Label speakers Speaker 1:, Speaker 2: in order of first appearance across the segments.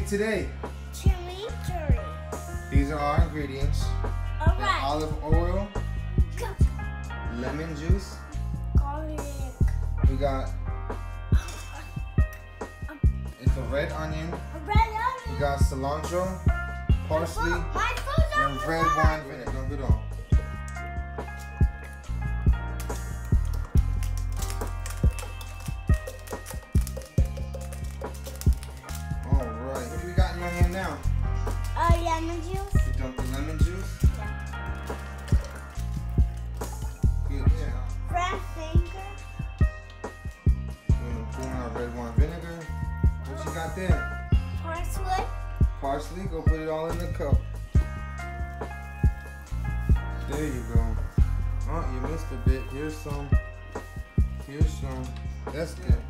Speaker 1: eat today?
Speaker 2: Chimichuri.
Speaker 1: These are our ingredients.
Speaker 2: Alright.
Speaker 1: Olive oil, lemon juice.
Speaker 2: Garlic.
Speaker 1: We got it's a red onion.
Speaker 2: Red onion.
Speaker 1: We got cilantro, parsley,
Speaker 2: My food's on
Speaker 1: and
Speaker 2: the
Speaker 1: red
Speaker 2: side.
Speaker 1: wine vinegar. Don't get on. Alright, what do we got in your hand now?
Speaker 2: Lemon juice.
Speaker 1: You dump the lemon juice.
Speaker 2: Yeah.
Speaker 1: Good job.
Speaker 2: Fresh finger.
Speaker 1: We're gonna pour in our red wine vinegar. What you got there?
Speaker 2: Parsley.
Speaker 1: Parsley. Go put it all in the cup. There you go. Oh, you missed a bit. Here's some. Here's some. That's good.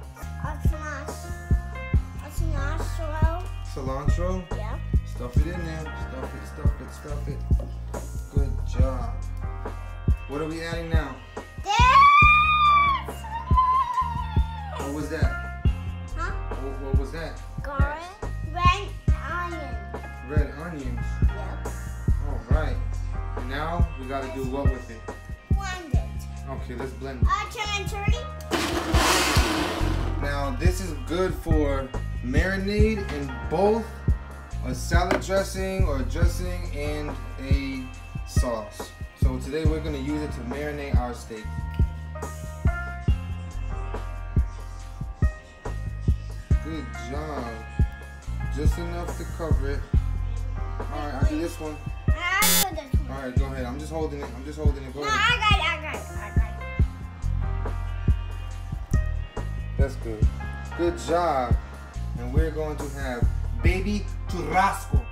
Speaker 2: Cilantro.
Speaker 1: Cilantro.
Speaker 2: Yeah.
Speaker 1: Stuff it in there. Stuff it, stuff it, stuff it. Good job. What are we adding now? What was that?
Speaker 2: Huh?
Speaker 1: What was that?
Speaker 2: Garlic. Red onion.
Speaker 1: Red onions.
Speaker 2: Yep.
Speaker 1: Alright. And now we gotta do what with it?
Speaker 2: Blend it.
Speaker 1: Okay, let's blend it.
Speaker 2: Chimichuri.
Speaker 1: Now this is good for marinade in both a salad dressing or a dressing and a sauce. So today we're gonna use it to marinate our steak. Good job. Just enough to cover it. Alright, I'll do this one.
Speaker 2: I'll do this one.
Speaker 1: Alright, go ahead. I'm just holding it. Go
Speaker 2: No,
Speaker 1: ahead.
Speaker 2: I got it.
Speaker 1: That's good. Good job. And we're going to have baby churrasco.